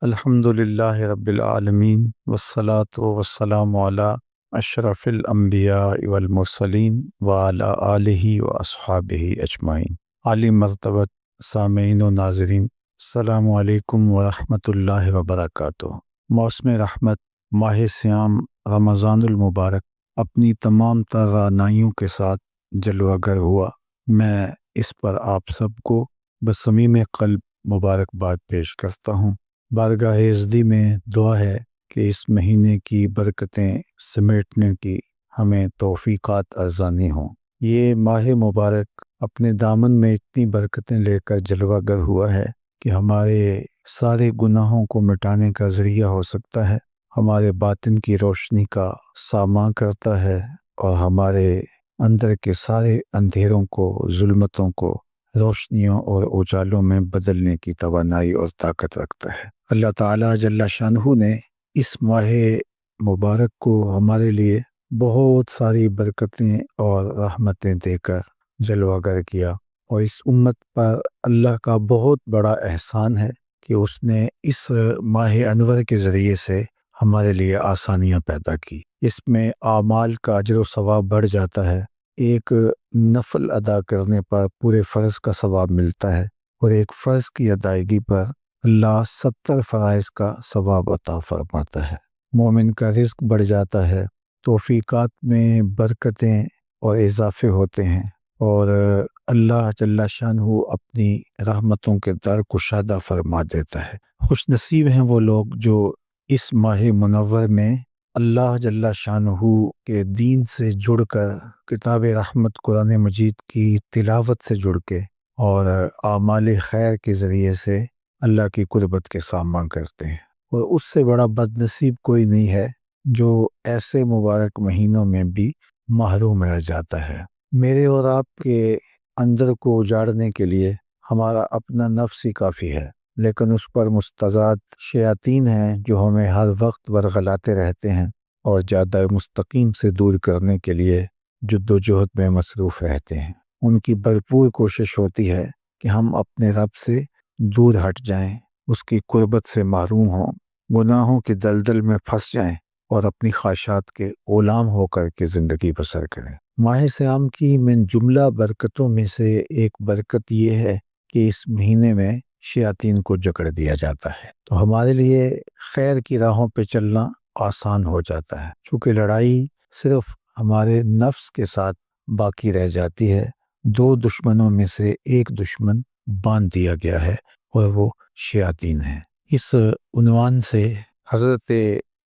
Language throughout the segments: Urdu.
الحمد للہ رب العالمین والصلاة والسلام علی اشرف الانبیاء والمرسلین وعلی آلہ واصحابہ اجمعین۔ عالی مرتبت سامعین و ناظرین، السلام علیکم ورحمۃ اللہ وبرکاتہ۔ موسم رحمت ماہ صیام رمضان المبارک اپنی تمام توانائیوں کے ساتھ جلوہ گر ہوا۔ میں اس پر آپ سب کو بصمیم قلب مبارکباد پیش کرتا ہوں۔ بارگاہ عزدی میں دعا ہے کہ اس مہینے کی برکتیں سمیٹنے کی ہمیں توفیقات ارزانی ہوں۔ یہ ماہ مبارک اپنے دامن میں اتنی برکتیں لے کر جلوہ گر ہوا ہے کہ ہمارے سارے گناہوں کو مٹانے کا ذریعہ ہو سکتا ہے، ہمارے باطن کی روشنی کا ساماں کرتا ہے اور ہمارے اندر کے سارے اندھیروں کو، ظلمتوں کو روشنیوں اور اجالوں میں بدلنے کی توانائی اور طاقت رکھتا ہے۔ اللہ تعالیٰ جل شانہ نے اس ماہ مبارک کو ہمارے لیے بہت ساری برکتیں اور رحمتیں دے کر جلوہ گر کیا، اور اس امت پر اللہ کا بہت بڑا احسان ہے کہ اس نے اس ماہ انور کے ذریعے سے ہمارے لیے آسانیاں پیدا کی۔ اس میں اعمال کا اجر و ثواب بڑھ جاتا ہے۔ ایک نفل ادا کرنے پر پورے فرض کا ثواب ملتا ہے، اور ایک فرض کی ادائیگی پر اللہ 70 فرائض کا ثواب عطا فرماتا ہے۔ مومن کا رزق بڑھ جاتا ہے، توفیقات میں برکتیں اور اضافے ہوتے ہیں، اور اللہ جل شانہ اپنی رحمتوں کے در کشادہ فرما دیتا ہے۔ خوش نصیب ہیں وہ لوگ جو اس ماہ منور میں اللہ جل شانہ کے دین سے جڑ کر، کتاب رحمت قرآن مجید کی تلاوت سے جڑ کے اور اعمال خیر کے ذریعے سے اللہ کی قربت کے ساماں کرتے ہیں۔ اور اس سے بڑا بد نصیب کوئی نہیں ہے جو ایسے مبارک مہینوں میں بھی محروم رہ جاتا ہے۔ میرے اور آپ کے اندر کو اجاڑنے کے لیے ہمارا اپنا نفس ہی کافی ہے، لیکن اس پر مستضاد شیاطین ہیں جو ہمیں ہر وقت ورغلاتے رہتے ہیں اور جادہ مستقیم سے دور کرنے کے لیے جد و جہد میں مصروف رہتے ہیں۔ ان کی بھرپور کوشش ہوتی ہے کہ ہم اپنے رب سے دور ہٹ جائیں، اس کی قربت سے محروم ہوں، گناہوں کی دلدل میں پھنس جائیں اور اپنی خواہشات کے غلام ہو کر کے زندگی بسر کریں۔ ماہ صیام کی من جملہ برکتوں میں سے ایک برکت یہ ہے کہ اس مہینے میں شیاطین کو جکڑ دیا جاتا ہے، تو ہمارے لیے خیر کی راہوں پہ چلنا آسان ہو جاتا ہے، چونکہ لڑائی صرف ہمارے نفس کے ساتھ باقی رہ جاتی ہے۔ دو دشمنوں میں سے ایک دشمن باندھ دیا گیا ہے اور وہ شیاطین ہیں۔ اس عنوان سے حضرت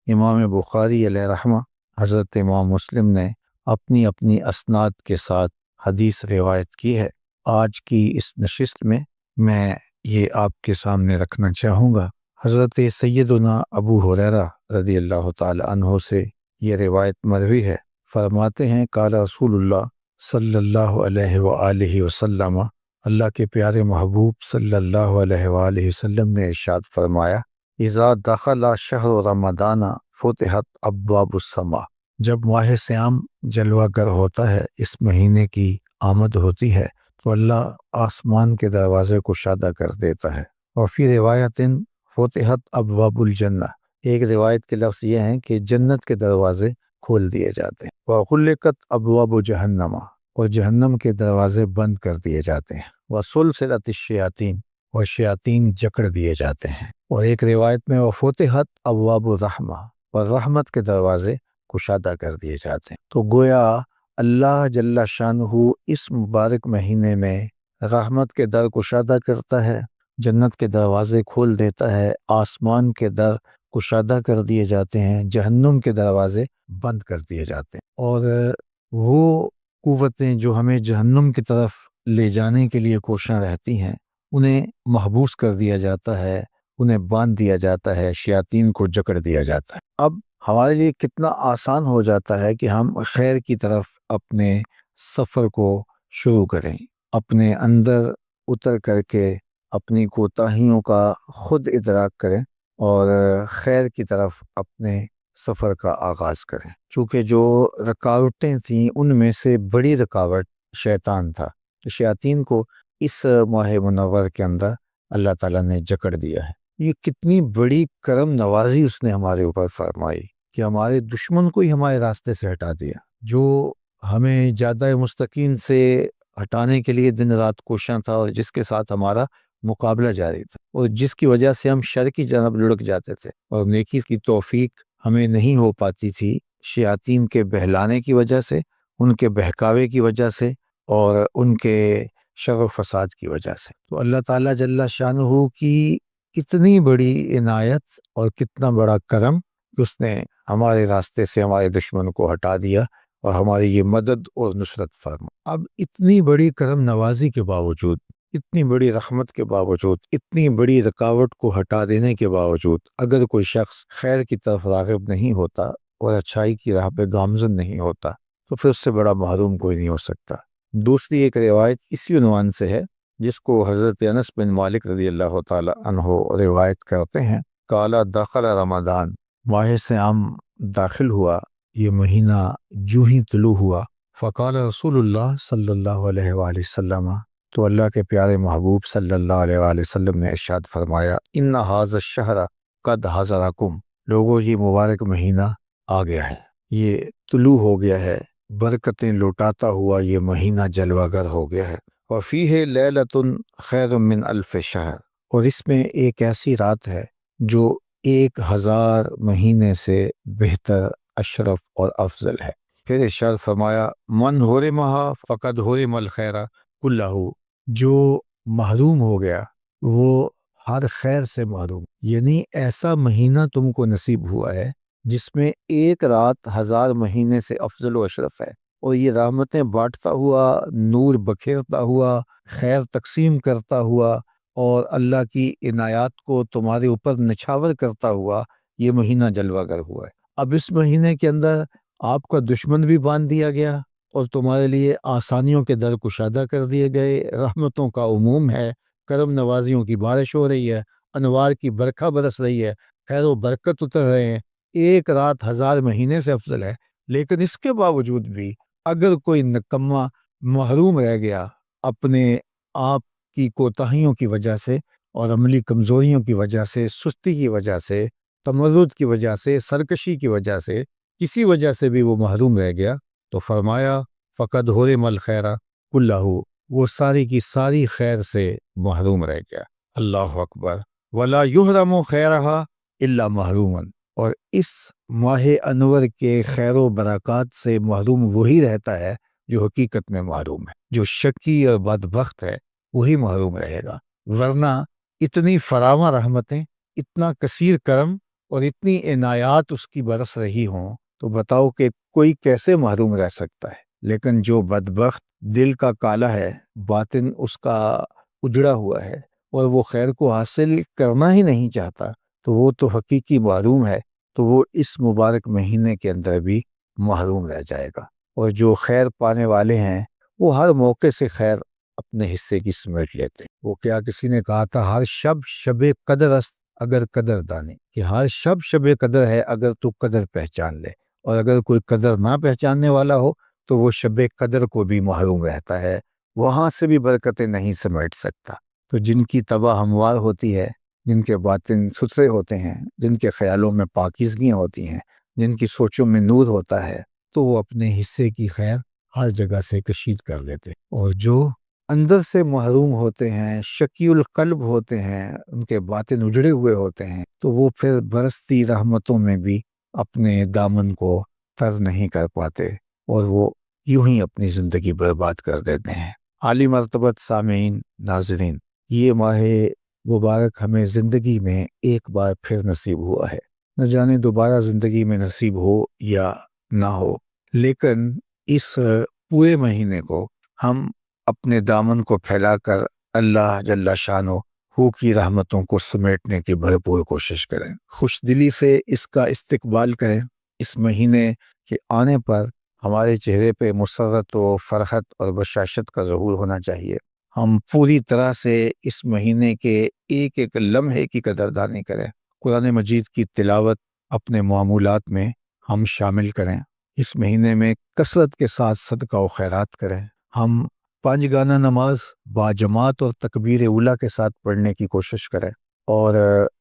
امام بخاری علیہ رحمہ، حضرت امام مسلم نے اپنی اپنی اسناد کے ساتھ حدیث روایت کی ہے۔ آج کی اس نشست میں میں یہ آپ کے سامنے رکھنا چاہوں گا۔ حضرت سیدنا ابو ہریرہ رضی اللہ تعالی عنہ سے یہ روایت مروی ہے۔ فرماتے ہیں قال رسول اللہ صلی اللہ علیہ وآلہ وسلم، اللہ کے پیارے محبوب صلی اللہ علیہ وآلہ وسلم نے ارشاد فرمایا، اذا دخل شہر رمضان فتحت ابواب السماء، جب ماہ صیام جلوہ گر ہوتا ہے، اس مہینے کی آمد ہوتی ہے تو اللہ آسمان کے دروازے کو کشادہ کر دیتا ہے۔ اور فی روایت فتحت ابواب الجنہ، ایک روایت کے لفظ یہ ہیں کہ جنت کے دروازے کھول دیے جاتے ہیں۔ وغلقت ابواب جہنم، اور جہنم کے دروازے بند کر دیے جاتے ہیں۔ وسلسلت الشیاطین، اور شیاطین جکڑ دیے جاتے ہیں۔ اور ایک روایت میں وفتحت ابواب الرحمہ، اور رحمت کے دروازے کشادہ کر دیے جاتے ہیں۔ تو گویا اللہ جل شانہ اس مبارک مہینے میں رحمت کے در کشادہ کرتا ہے، جنت کے دروازے کھول دیتا ہے، آسمان کے در کشادہ کر دیے جاتے ہیں، جہنم کے دروازے بند کر دیے جاتے ہیں، اور وہ قوتیں جو ہمیں جہنم کی طرف لے جانے کے لیے کوشاں رہتی ہیں، انہیں محبوس کر دیا جاتا ہے، انہیں باندھ دیا جاتا ہے، شیاطین کو جکڑ دیا جاتا ہے۔ اب ہمارے لیے کتنا آسان ہو جاتا ہے کہ ہم خیر کی طرف اپنے سفر کو شروع کریں، اپنے اندر اتر کر کے اپنی کوتاہیوں کا خود ادراک کریں اور خیر کی طرف اپنے سفر کا آغاز کریں۔ چونکہ جو رکاوٹیں تھیں ان میں سے بڑی رکاوٹ شیطان تھا، تو شیاطین کو اس ماہ منور کے اندر اللہ تعالیٰ نے جکڑ دیا ہے۔ یہ کتنی بڑی کرم نوازی اس نے ہمارے اوپر فرمائی کہ ہمارے دشمن کو ہی ہمارے راستے سے ہٹا دیا، جو ہمیں جادہ مستقیم سے ہٹانے کے لیے دن رات کوشاں تھا، اور جس کے ساتھ ہمارا مقابلہ جاری تھا، اور جس کی وجہ سے ہم شر کی جانب لڑک جاتے تھے اور نیکی کی توفیق ہمیں نہیں ہو پاتی تھی، شیاطین کے بہلانے کی وجہ سے، ان کے بہکاوے کی وجہ سے، اور ان کے شر و فساد کی وجہ سے۔ تو اللہ تعالیٰ جل شانہ کی کتنی بڑی عنایت اور کتنا بڑا کرم کہ اس نے ہمارے راستے سے ہمارے دشمن کو ہٹا دیا اور ہماری یہ مدد اور نصرت فرما۔ اب اتنی بڑی کرم نوازی کے باوجود، اتنی بڑی رحمت کے باوجود، اتنی بڑی رکاوٹ کو ہٹا دینے کے باوجود، اگر کوئی شخص خیر کی طرف راغب نہیں ہوتا اور اچھائی کی راہ پہ گامزن نہیں ہوتا تو پھر اس سے بڑا محروم کوئی نہیں ہو سکتا۔ دوسری ایک روایت اسی عنوان سے ہے، جس کو حضرت انس بن مالک رضی اللہ تعالی عنہ روایت کرتے ہیں، کالا دخل رمضان، ماہ صیام داخل ہوا، یہ مہینہ جو ہی طلوع ہوا، فقال رسول اللہ صلی اللہ علیہ وآلہ وسلم، تو اللہ کے پیارے محبوب صلی اللہ علیہ وآلہ وسلم نے ارشاد فرمایا، ان ھذا الشہر قد حضرکم، لوگوں یہ مبارک مہینہ آ گیا ہے، یہ طلوع ہو گیا ہے، برکتیں لوٹاتا ہوا یہ مہینہ جلوہ گر ہو گیا ہے، وفیہ لیلۃ خیر من الف شہر، اور اس میں ایک ایسی رات ہے جو 1000 مہینے سے بہتر، اشرف اور افضل ہے۔ پھر ارشاد فرمایا، من حرمہا فقد حرم الخیر کلہ، جو محروم ہو گیا وہ ہر خیر سے محروم، یعنی ایسا مہینہ تم کو نصیب ہوا ہے جس میں ایک رات 1000 مہینے سے افضل و اشرف ہے، اور یہ رحمتیں بانٹتا ہوا، نور بکھیرتا ہوا، خیر تقسیم کرتا ہوا، اور اللہ کی عنایات کو تمہارے اوپر نچھاور کرتا ہوا یہ مہینہ جلوہ گر ہوا ہے۔ اب اس مہینے کے اندر آپ کا دشمن بھی باندھ دیا گیا، اور تمہارے لیے آسانیوں کے در کشادہ کر دیے گئے، رحمتوں کا عموم ہے، کرم نوازیوں کی بارش ہو رہی ہے، انوار کی برکھا برس رہی ہے، خیر و برکت اتر رہے ہیں، ایک رات 1000 مہینے سے افضل ہے۔ لیکن اس کے باوجود بھی اگر کوئی نکما محروم رہ گیا اپنے آپ کی کوتاہیوں کی وجہ سے اور عملی کمزوریوں کی وجہ سے، سستی کی وجہ سے، تمرد کی وجہ سے، سرکشی کی وجہ سے، کسی وجہ سے بھی وہ محروم رہ گیا، تو فرمایا فقد حرم الخیر کلہ، وہ ساری کی ساری خیر سے محروم رہ گیا۔ اللہ اکبر، ولا یحرم خیرہا الا محروما، اور اس ماہ انور کے خیر و برکات سے محروم وہی رہتا ہے جو حقیقت میں محروم ہے، جو شقی اور بدبخت ہے وہی محروم رہے گا، ورنہ اتنی فراواں رحمتیں، اتنا کثیر کرم اور اتنی عنایات اس کی برس رہی ہوں تو بتاؤ کہ کوئی کیسے محروم رہ سکتا ہے۔ لیکن جو بدبخت دل کا کالا ہے، باطن اس کا اجڑا ہوا ہے، اور وہ خیر کو حاصل کرنا ہی نہیں چاہتا، تو وہ تو حقیقی محروم ہے، تو وہ اس مبارک مہینے کے اندر بھی محروم رہ جائے گا۔ اور جو خیر پانے والے ہیں وہ ہر موقع سے خیر اپنے حصے کی سمیٹ لیتے ہیں۔ وہ کیا کسی نے کہا تھا، ہر شب قدر است اگر قدر دانے، کہ ہر شب قدر ہے اگر تو قدر پہچان لے، اور اگر کوئی قدر نہ پہچاننے والا ہو تو وہ شب قدر کو بھی محروم رہتا ہے، وہاں سے بھی برکتیں نہیں سمیٹ سکتا۔ تو جن کی طبع ہموار ہوتی ہے، جن کے باطن ستھرے ہوتے ہیں، جن کے خیالوں میں پاکیزگیاں ہوتی ہیں، جن کی سوچوں میں نور ہوتا ہے، تو وہ اپنے حصے کی خیر ہر جگہ سے کشید کر لیتے، اور جو اندر سے محروم ہوتے ہیں، شقی القلب ہوتے ہیں، ان کے باطن اجڑے ہوئے ہوتے ہیں، تو وہ پھر برستی رحمتوں میں بھی اپنے دامن کو تر نہیں کر پاتے، اور وہ یوں ہی اپنی زندگی برباد کر دیتے ہیں۔ عالی مرتبت سامعین، ناظرین، یہ ماہ مبارک ہمیں زندگی میں ایک بار پھر نصیب ہوا ہے، نہ جانے دوبارہ زندگی میں نصیب ہو یا نہ ہو، لیکن اس پورے مہینے کو ہم اپنے دامن کو پھیلا کر اللہ جل شانہ کی رحمتوں کو سمیٹنے کی بھرپور کوشش کریں، خوش دلی سے اس کا استقبال کریں۔ اس مہینے کے آنے پر ہمارے چہرے پہ مسرت و فرحت اور بشاشت کا ظہور ہونا چاہیے۔ ہم پوری طرح سے اس مہینے کے ایک ایک لمحے کی قدردانی کریں، قرآن مجید کی تلاوت اپنے معمولات میں ہم شامل کریں، اس مہینے میں کثرت کے ساتھ صدقہ و خیرات کریں، ہم 5 گانہ نماز با جماعت اور تکبیر اولیٰ کے ساتھ پڑھنے کی کوشش کریں، اور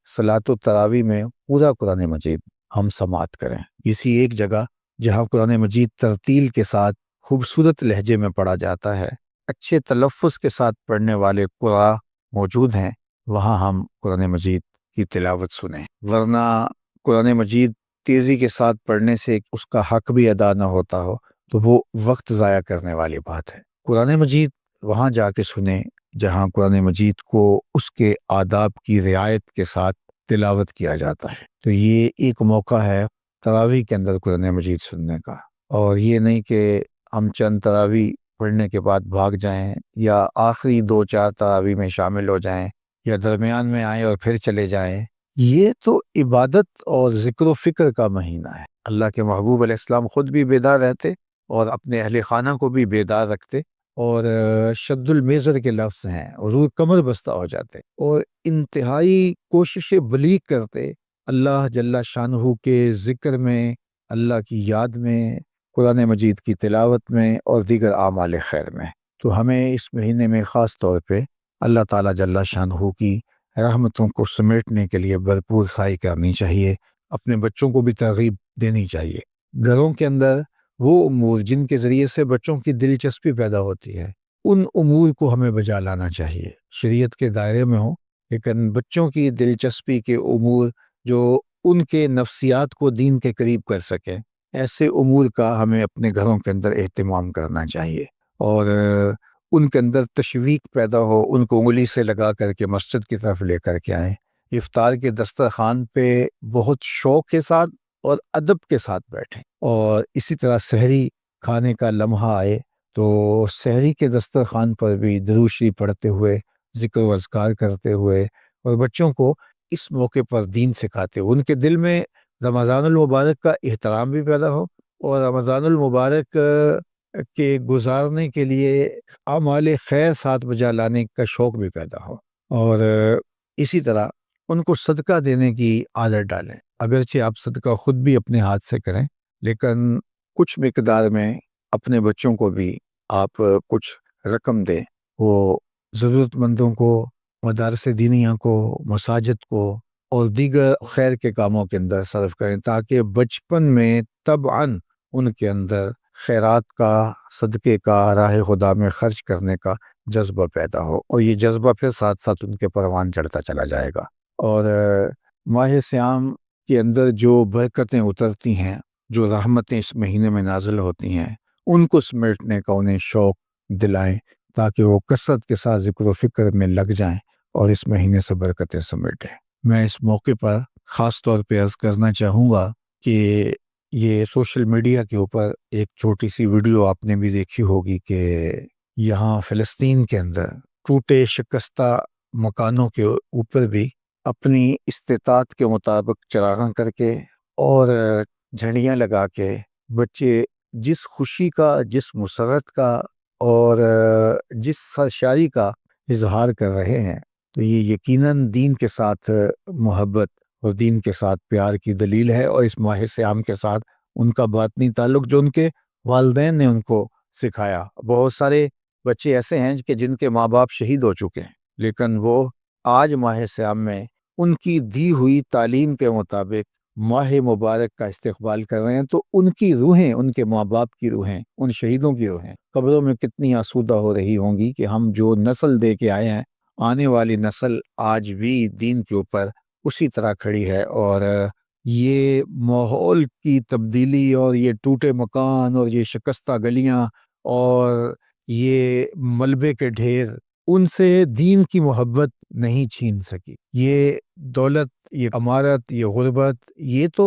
صلاۃ التراویح میں پورا قرآن مجید ہم سماعت کریں. کسی ایک جگہ جہاں قرآن مجید ترتیل کے ساتھ خوبصورت لہجے میں پڑھا جاتا ہے، اچھے تلفظ کے ساتھ پڑھنے والے قرآ موجود ہیں، وہاں ہم قرآن مجید کی تلاوت سنیں. ورنہ قرآن مجید تیزی کے ساتھ پڑھنے سے اس کا حق بھی ادا نہ ہوتا ہو تو وہ وقت ضائع کرنے والی بات ہے. قرآن مجید وہاں جا کے سنیں جہاں قرآن مجید کو اس کے آداب کی رعایت کے ساتھ تلاوت کیا جاتا ہے. تو یہ ایک موقع ہے تراویح کے اندر قرآن مجید سننے کا، اور یہ نہیں کہ ہم چند تراویح پڑھنے کے بعد بھاگ جائیں، یا آخری 2-4 تراویح میں شامل ہو جائیں، یا درمیان میں آئیں اور پھر چلے جائیں. یہ تو عبادت اور ذکر و فکر کا مہینہ ہے. اللہ کے محبوب علیہ السلام خود بھی بیدار رہتے اور اپنے اہل خانہ کو بھی بیدار رکھتے، اور شد المیزر کے لفظ ہیں، حضور کمر بستہ ہو جاتے اور انتہائی کوشش بلیغ کرتے اللہ جل شانہ کے ذکر میں، اللہ کی یاد میں، قرآن مجید کی تلاوت میں اور دیگر اعمال خیر میں. تو ہمیں اس مہینے میں خاص طور پہ اللہ تعالیٰ جل شانہ کی رحمتوں کو سمیٹنے کے لیے بھرپور سعی کرنی چاہیے. اپنے بچوں کو بھی ترغیب دینی چاہیے. گھروں کے اندر وہ امور جن کے ذریعے سے بچوں کی دلچسپی پیدا ہوتی ہے، ان امور کو ہمیں بجا لانا چاہیے. شریعت کے دائرے میں ہوں، لیکن بچوں کی دلچسپی کے امور جو ان کے نفسیات کو دین کے قریب کر سکیں، ایسے امور کا ہمیں اپنے گھروں کے اندر اہتمام کرنا چاہیے، اور ان کے اندر تشویق پیدا ہو. ان کو انگلی سے لگا کر کے مسجد کی طرف لے کر کے آئیں. افطار کے دسترخوان پہ بہت شوق کے ساتھ اور ادب کے ساتھ بیٹھیں، اور اسی طرح سحری کھانے کا لمحہ آئے تو سحری کے دسترخوان پر بھی درود شریف پڑھتے ہوئے، ذکر و اذکار کرتے ہوئے، اور بچوں کو اس موقع پر دین سکھاتے ہوئے ان کے دل میں رمضان المبارک کا احترام بھی پیدا ہو، اور رمضان المبارک کے گزارنے کے لیے اعمال خیر ساتھ بجا لانے کا شوق بھی پیدا ہو. اور اسی طرح ان کو صدقہ دینے کی عادت ڈالیں. اگرچہ آپ صدقہ خود بھی اپنے ہاتھ سے کریں، لیکن کچھ مقدار میں اپنے بچوں کو بھی آپ کچھ رقم دیں. وہ ضرورت مندوں کو، مدارس دینیہ کو، مساجد کو اور دیگر خیر کے کاموں کے اندر صرف کریں، تاکہ بچپن میں طبعاً ان کے اندر خیرات کا، صدقے کا، راہ خدا میں خرچ کرنے کا جذبہ پیدا ہو، اور یہ جذبہ پھر ساتھ ساتھ ان کے پروان چڑھتا چلا جائے گا. اور ماہ سیام کے اندر جو برکتیں اترتی ہیں، جو رحمتیں اس مہینے میں نازل ہوتی ہیں، ان کو سمیٹنے کا انہیں شوق دلائیں، تاکہ وہ کثرت کے ساتھ ذکر و فکر میں لگ جائیں اور اس مہینے سے برکتیں سمیٹیں. میں اس موقع پر خاص طور پہ عرض کرنا چاہوں گا کہ یہ سوشل میڈیا کے اوپر ایک چھوٹی سی ویڈیو آپ نے بھی دیکھی ہوگی کہ یہاں فلسطین کے اندر ٹوٹے شکستہ مکانوں کے اوپر بھی اپنی استطاعت کے مطابق چراغاں کر کے اور جھنڈیاں لگا کے بچے جس خوشی کا، جس مسرت کا اور جس سرشاری کا اظہار کر رہے ہیں، تو یہ یقیناً دین کے ساتھ محبت اور دین کے ساتھ پیار کی دلیل ہے. اور اس ماہ سیام کے ساتھ ان کا باطنی تعلق جو ان کے والدین نے ان کو سکھایا. بہت سارے بچے ایسے ہیں کہ جن کے ماں باپ شہید ہو چکے ہیں، لیکن وہ آج ماہ سیام میں ان کی دی ہوئی تعلیم کے مطابق ماہ مبارک کا استقبال کر رہے ہیں. تو ان کی روحیں، ان کے ماں باپ کی روحیں، ان شہیدوں کی روحیں قبروں میں کتنی آسودہ ہو رہی ہوں گی کہ ہم جو نسل دے کے آئے ہیں، آنے والی نسل آج بھی دین کے اوپر اسی طرح کھڑی ہے. اور یہ ماحول کی تبدیلی اور یہ ٹوٹے مکان اور یہ شکستہ گلیاں اور یہ ملبے کے ڈھیر ان سے دین کی محبت نہیں چھین سکی. یہ دولت، یہ عمارت، یہ غربت، یہ تو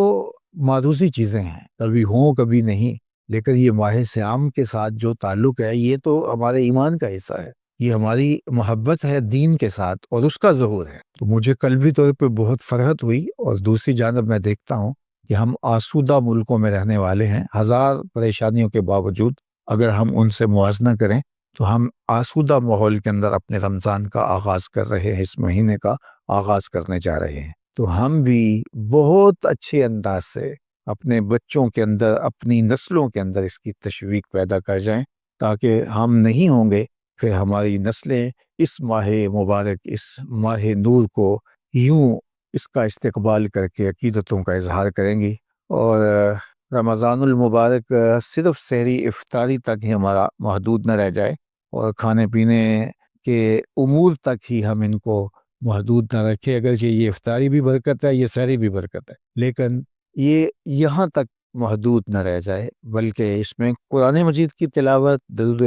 معروضی چیزیں ہیں، کبھی ہوں کبھی نہیں، لیکن یہ ماہ سیام کے ساتھ جو تعلق ہے یہ تو ہمارے ایمان کا حصہ ہے، یہ ہماری محبت ہے دین کے ساتھ اور اس کا ظہور ہے. تو مجھے قلبی طور پہ بہت فرحت ہوئی. اور دوسری جانب میں دیکھتا ہوں کہ ہم آسودہ ملکوں میں رہنے والے ہیں، ہزار پریشانیوں کے باوجود اگر ہم ان سے موازنہ کریں تو ہم آسودہ ماحول کے اندر اپنے رمضان کا آغاز کر رہے ہیں، اس مہینے کا آغاز کرنے جا رہے ہیں. تو ہم بھی بہت اچھے انداز سے اپنے بچوں کے اندر، اپنی نسلوں کے اندر اس کی تشویق پیدا کر جائیں، تاکہ ہم نہیں ہوں گے پھر ہماری نسلیں اس ماہ مبارک، اس ماہ نور کو یوں اس کا استقبال کر کے عقیدتوں کا اظہار کریں گی، اور رمضان المبارک صرف سحری افطاری تک ہی ہمارا محدود نہ رہ جائے، اور کھانے پینے کے امور تک ہی ہم ان کو محدود نہ رکھے۔ اگرچہ یہ افطاری بھی برکت ہے، یہ سحری بھی برکت ہے، لیکن یہ یہاں تک محدود نہ رہ جائے، بلکہ اس میں قرآن مجید کی تلاوت، درود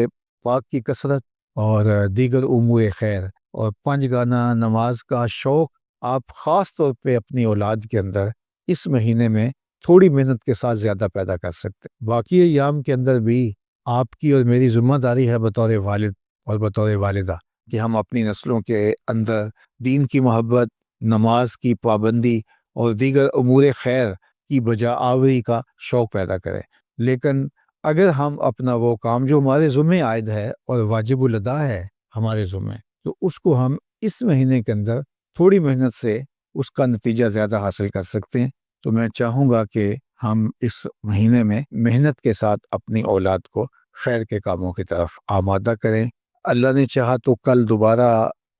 پاک کی کثرت، اور دیگر امور خیر اور 5 گانا نماز کا شوق آپ خاص طور پہ اپنی اولاد کے اندر اس مہینے میں تھوڑی محنت کے ساتھ زیادہ پیدا کر سکتے۔ باقی ایام کے اندر بھی آپ کی اور میری ذمہ داری ہے بطور والد اور بطور والدہ کہ ہم اپنی نسلوں کے اندر دین کی محبت، نماز کی پابندی اور دیگر امور خیر کی بجا آوری کا شوق پیدا کریں۔ لیکن اگر ہم اپنا وہ کام جو ہمارے ذمہ عائد ہے اور واجب الادا ہے ہمارے ذمہ، تو اس کو ہم اس مہینے کے اندر تھوڑی محنت سے اس کا نتیجہ زیادہ حاصل کر سکتے ہیں۔ تو میں چاہوں گا کہ ہم اس مہینے میں محنت کے ساتھ اپنی اولاد کو خیر کے کاموں کی طرف آمادہ کریں۔ اللہ نے چاہا تو کل دوبارہ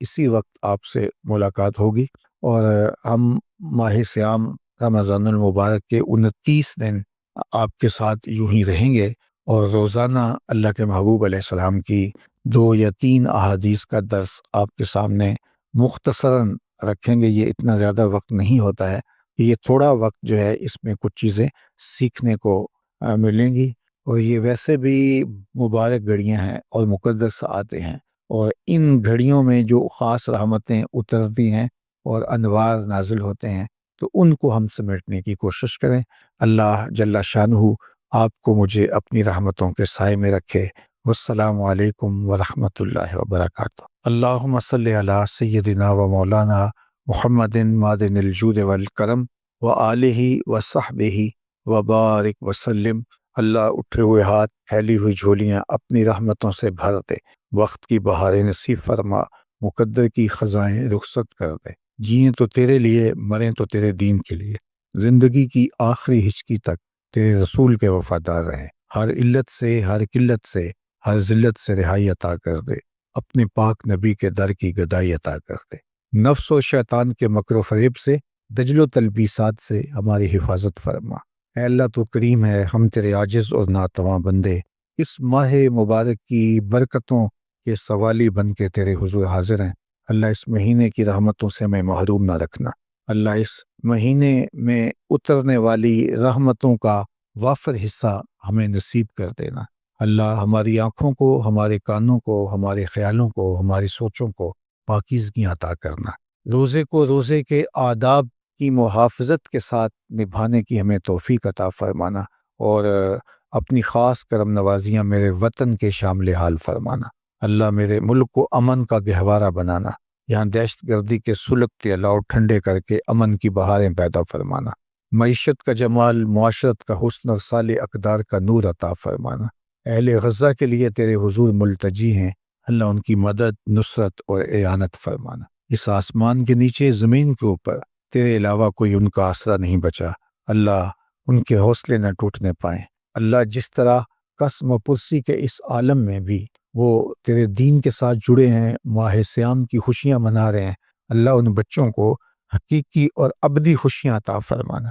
اسی وقت آپ سے ملاقات ہوگی، اور ہم ماہ صیام رمضان المبارک کے 29 دن آپ کے ساتھ یوں ہی رہیں گے، اور روزانہ اللہ کے محبوب علیہ السلام کی 2 یا 3 احادیث کا درس آپ کے سامنے مختصراً رکھیں گے۔ یہ اتنا زیادہ وقت نہیں ہوتا ہے، یہ تھوڑا وقت جو ہے اس میں کچھ چیزیں سیکھنے کو ملیں گی، اور یہ ویسے بھی مبارک گھڑیاں ہیں اور مقدس ساعتیں ہیں، اور ان گھڑیوں میں جو خاص رحمتیں اترتی ہیں اور انوار نازل ہوتے ہیں، تو ان کو ہم سمیٹنے کی کوشش کریں۔ اللہ جل شانہ آپ کو مجھے اپنی رحمتوں کے سائے میں رکھے۔ والسلام علیکم ورحمۃ اللہ وبرکاتہ۔ اللہم صلی علی سیدنا و مولانا محمد معدن الجود والکرم وآلہ وصحبہ وبارک وسلم۔ اللہ اٹھے ہوئے ہاتھ، پھیلی ہوئی جھولیاں اپنی رحمتوں سے بھر دے، وقت کی بہاریں نصیب فرما، مقدر کی خزائیں رخصت کر دے۔ جئیں تو تیرے لیے، مریں تو تیرے دین کے لیے، زندگی کی آخری ہچکی تک تیرے رسول کے وفادار رہیں۔ ہر علت سے، ہر قلت سے، ہر ذلت سے رہائی عطا کر دے، اپنے پاک نبی کے در کی گدائی عطا کر دے۔ نفس و شیطان کے مکر و فریب سے، دجل و تلبیسات سے ہماری حفاظت فرما۔ اے اللہ تو کریم ہے، ہم تیرے عاجز اور ناتواں بندے اس ماہ مبارک کی برکتوں کے سوالی بن کے تیرے حضور حاضر ہیں۔ اللہ اس مہینے کی رحمتوں سے ہمیں محروم نہ رکھنا۔ اللہ اس مہینے میں اترنے والی رحمتوں کا وافر حصہ ہمیں نصیب کر دینا۔ اللہ ہماری آنکھوں کو، ہمارے کانوں کو، ہمارے خیالوں کو، ہماری سوچوں کو پاکیزگی عطا کرنا۔ روزے کو روزے کے آداب کی محافظت کے ساتھ نبھانے کی ہمیں توفیق عطا فرمانا، اور اپنی خاص کرم نوازیاں میرے وطن کے شامل حال فرمانا۔ اللہ میرے ملک کو امن کا گہوارہ بنانا، یہاں دہشت گردی کے سلگتے الاؤ ٹھنڈے کر کے امن کی بہاریں پیدا فرمانا۔ معیشت کا جمال، معاشرت کا حسن اور صالح اقدار کا نور عطا فرمانا۔ اہل غزہ کے لیے تیرے حضور ملتجی ہیں، اللہ ان کی مدد، نصرت اور اعانت فرمانا۔ اس آسمان کے نیچے، زمین کے اوپر تیرے علاوہ کوئی ان کا آسرا نہیں بچا، اللہ ان کے حوصلے نہ ٹوٹنے پائیں۔ اللہ جس طرح قسم و پرسی کے اس عالم میں بھی وہ تیرے دین کے ساتھ جڑے ہیں، ماہ صیام کی خوشیاں منا رہے ہیں، اللہ ان بچوں کو حقیقی اور ابدی خوشیاں عطا فرمانا۔